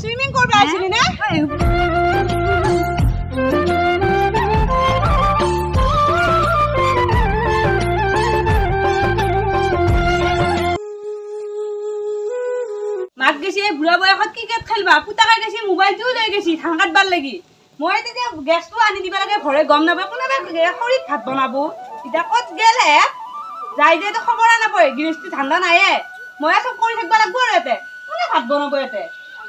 swimming করবে আসলি না মাক গেছি বুড়া বয়সত ক্রিকেট খেলবা পুতাকাই গেছি মোবাইলটোও লৈ গেছি ধান কাটবার লাগি মই তেতিয়া গেছটো আনি দিবা লাগে ঘৰে গম নাপায় কোনে খৰিত ভাত বনাব এতিয়া ক'ত গেলে যাই যাই তো খবৰ নাপায় গৃহস্থী ঠাণ্ডা নাইয়ে মই চব কৰি থাকিব লাগব আৰু ইয়াতে কোনে ভাত বনাব ইয়াতে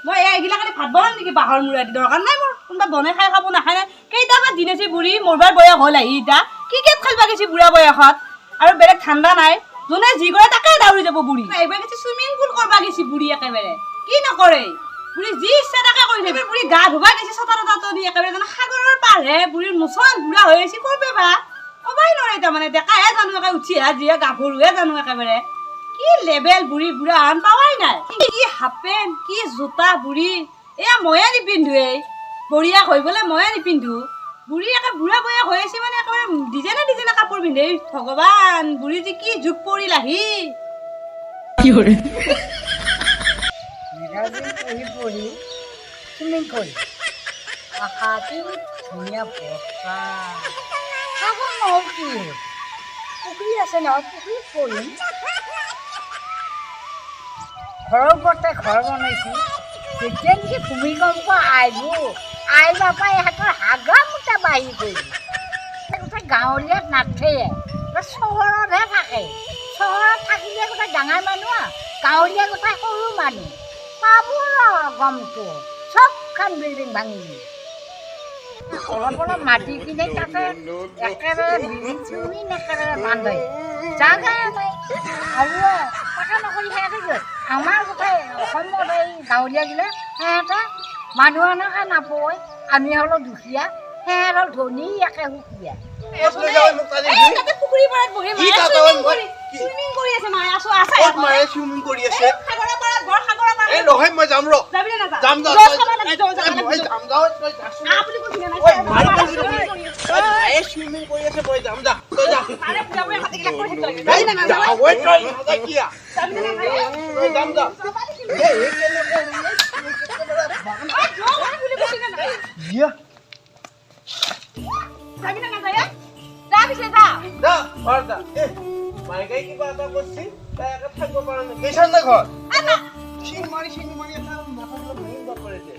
মই এইগিলা কালি ভাত বনাম নেকি বাঁহৰ মূৰাদি দৰকাৰ নাই মোৰ কোনোবা বনাই খাই খাব নাখায় নাই কেইটামান দিন আছে বুঢ়ী মৰবাৰ বয়স হ'ল আহি এতিয়া ক্ৰিকেট খেলবা গেছি বুঢ়া বয়সত আৰু বেলেগ ঠাণ্ডা নাই যোনে যি কৰে তাকে দাউৰি যাব বুঢ়ী এইবাৰ গেছি চুইমিং পুল কৰবা গেছি বুঢ়ী একেবাৰে কি নকৰে বুঢ়ী যি ইচ্ছা তাকে কৰি থাকে বুঢ়ী গা ধুবা গেছি ছটা দি একেবাৰে যেন সাগৰৰ পাৰহে বুঢ়ীৰ মুছল বুঢ়া হৈ আছে কৰবে বা কবাই নোৱাৰে তাৰমানে ডেকাহে জানো একে উঠি যিহে গাভৰুহে জানো একেবাৰে কি লেবেল বুঢ়ী বুঢ়া আন পাৱাই নাই কি হাফ পেণ্ট কি জোতা বুঢ়ী এয়া ময়ে নিপিন্ধোৱেই বঢ়িয়া হৈ গ'লে ময়ে নিপিন্ধো বুঢ়ী একে বুঢ়া বয়স হৈ আছে মানে একেবাৰে ডিজাইনে কাপোৰ পিন্ধে ভগৱান বুঢ়ী যে কি যুগ পৰিল আহি কি কৰে পঢ়ি চুইমিং কৰি আশাটো ধুনীয়া বস্তা খাব নহ'ল কি হ'ল পুখুৰী আছে নহয় পুখুৰীত পৰিম ঘৰৰ ওপৰতে ঘৰ বনাইছোঁ যেতিয়া নেকি ভূমিকম্প আহিব পাই ইহঁতৰ হাগা মোটা বাঢ়ি পৰিব গোটেই গাঁৱলীয়াত নাথাকে চহৰতহে থাকে চহৰত থাকিলে গোটেই ডাঙৰ মানুহ গাঁৱলীয়া গোটেই সৰু মানুহ পাব গমটো চবখন বিল্ডিং ভাঙি অলপ অলপ মাটি কিনে তাতে একেবাৰে বিল্ডিং চিল্ডিং একেবাৰে বান্ধে জাগাই নাই আৰু তাকে নকৰি সেয়াকে আমাৰ গোটেই অসমত এই গাঁৱলীয়াগিলা সিহঁতে মানুহ এনেকৈ নাপায় আমি হ'লেও দুখীয়া সেহেঁত হ'ল ধনী একে সুখীয়া পুখুৰী পাৰত বহি চুইমিং কৰি আছে মায়ে আছো আছে মায়ে চুইমিং কৰি আছে সাগৰৰ পাৰত বৰ সাগৰৰ পাৰত এই নহয় মই যাম ৰ যাবি না যাম মই যাম আপুনি কৈছিলে না মায়ে চুইমিং কৰি আছে মই যাম যা তই যা আৰে পুজাবই হাতেগিলা কৰি থাকিব লাগে যাবি না যাওঁ ঐ তই সদায় কিয়া যাবি না তই যাম যা যাবি না যায় যা পিছে যা যা ঘৰ যা মাইকাই কিবা এটা কৰিছি তাই একে থাকিব পৰা নাই গৈছান না ঘৰ চিন মাৰি এটা মাথাটো ভাঙিব পাৰে যে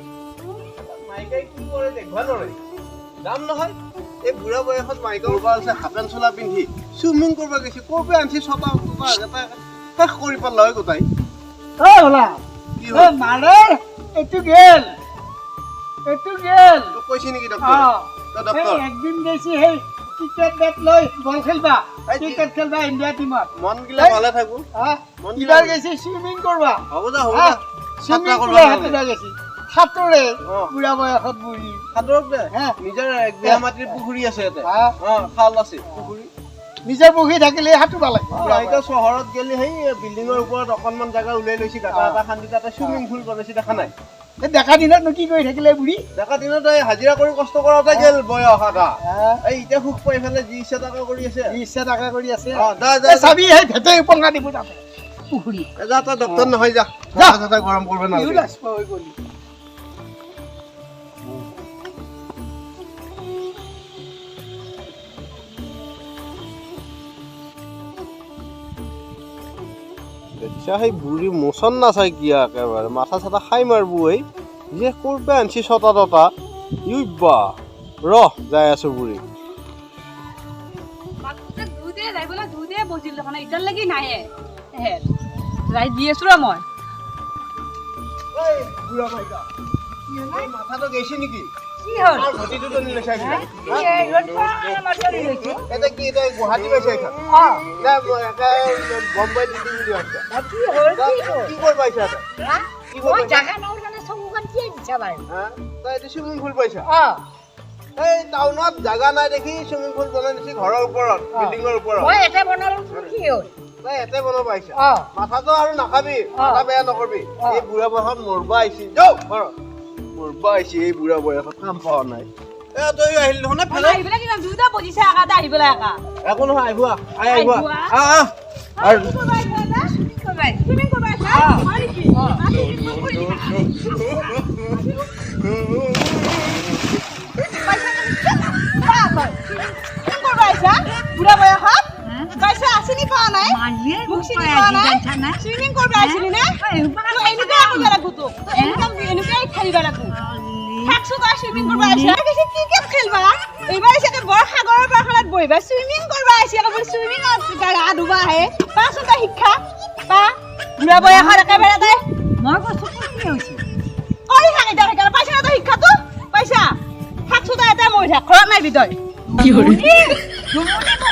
মাইকাই কি কৰে দেখবা নৰে যাম নহয় এই বুঢ়া বয়সত মাইকা উবা আছে হাফেন চোলা পিন্ধি চুইমিং কৰিব গৈছে ক'ৰপে আনছি ছটা এটা শেষ কৰি পেলাল হয় গোটাই হ'লা মাৰে এইটো গেল তোক কৈছি নেকি ডক্টৰ একদিন গৈছি সেই ক্ৰিকেট বেট লৈ বল খেলবা ক্ৰিকেট খেলবা ইণ্ডিয়া টিমত মন গিলা ভালে থাকো মন গিলা ইবাৰ গৈছি চুইমিং কৰবা হ'ব যা চুইমিং কৰবা গৈছি সাঁতোৰে বুঢ়া বয়সত বুঢ়ী সাঁতোৰক দে নিজৰ এক বিঘা মাটিৰ পুখুৰী আছে ইয়াতে খাল আছে পুখুৰী নিজে পুখুৰী থাকিলে সাঁতুৰিব লাগিব এতিয়া চহৰত গেলি সেই বিল্ডিঙৰ ওপৰত অকণমান জাগা উলিয়াই লৈছি গাঁতা এটা খান্দি তাতে চুইমিং পুল বনাইছি দেখা নাই ডেকা দিনতনো কি কৰি থাকিলে বুঢ়ী ডেকা দিনত এই হাজিৰা কৰি কষ্ট কৰাতে গেল বয়স এটা এই এতিয়া সুখ পাই পেলাই যি ইচ্ছা তাকে কৰি আছে চাবি সেই ভেটে উপঙা দিব তাতে পুখুৰী যা তই ডক্টৰ নহয় যা যা গৰম কৰিব নালাগে সেই বুঢ়ী মোচন নাচাই কিয়া একেবাৰে মাথা চাথা খাই মাৰব এই যে ক'ৰপে আনছি ছটা তটা ইউবা ৰহ যাই আছো বুঢ়ী দুধে বজিল দেখোন ইটাৰ লাগি নাহে যাই দি আছো ৰ মই মাথাটো গৈছে নেকি কি হ'ল ঘটিটো নি লৈছা এটা কি এটা গুৱাহাটী পাইছে এখন বম্বাই দিল্লী বুলি আছে কি কৰিব পাইছা তই এইটো চুইমিং পুল পাইছা এই টাউনত জাগা নাই দেখি চুইমিং পুল বনাই দিছি ঘৰৰ ওপৰত বিল্ডিঙৰ ওপৰত তই এতে বনাব পাইছা মাথাটো আৰু নাখাবি মাথা বেয়া নকৰবি এই বুঢ়া বয়সত মৰবা আহিছি যাও ঘৰত মোৰ বাইছি এই বুঢ়া বয়সত কাম পোৱা নাই তই আহিলি দেখোন ফেলে আহিবলৈ কিমান দুটা বজিছে একাতে আহিবলৈ একা একো নহয় আহিব আহিব আৰু কি কৰবা আহিলা তুমি কৰবা আহিলা হয় নেকি বুঢ়া বয়সত পইচা আছিনি পোৱা নাই মোক চিনি পোৱা নাই চুইমিং কৰিব আহিছিলি নে এনেকুৱা আহিব লাগো তোক এনেকুৱাই খেলিব লাগো থাকছো তই চুইমিং কৰিব আহিছা ক্ৰিকেট খেলবা এইবাৰ চাগে বৰ সাগৰৰ পাৰখনত বহিবা চুইমিং কৰিব আহিছে আকৌ চুইমিঙত গা ধুবা আহে পাচোন তই শিক্ষা পা বুঢ়া বয়সত একেবাৰে তাই মই কৈছো কি হৈছে কৰি থাক এতিয়া সেইকাৰণে পাইছা না তই শিক্ষাটো পাইছা থাকছো তই এটা মৰি থাক ঘৰত নাই তই কি কৰে তুমি মোক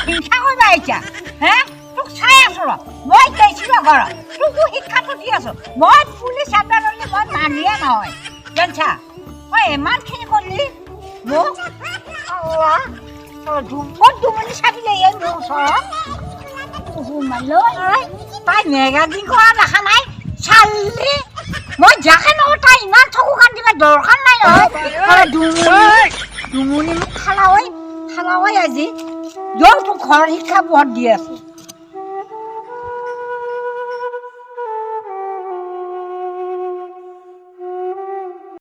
হিংসা কৰিবা এতিয়া হে তোক চাই আছো ৰ মই গৈছিলো ঘৰত তোকো শিক্ষাটো দি আছো মই পুলিচ আদালতলৈ মই মানিয়ে নহয় জানছা মই ইমানখিনি কৰিলি মোক ক'ত দুমনি চাবিলে এই মোৰ ওচৰত তাই মেগাজিন কৰা দেখা নাই চালি মই যাকে নহয় তাই ইমান চকু কান্দিবা দৰকাৰ নাই নহয় দুমনি মোক খালা হয় আজি তোক ঘৰ শিক্ষা বহুত দি আছো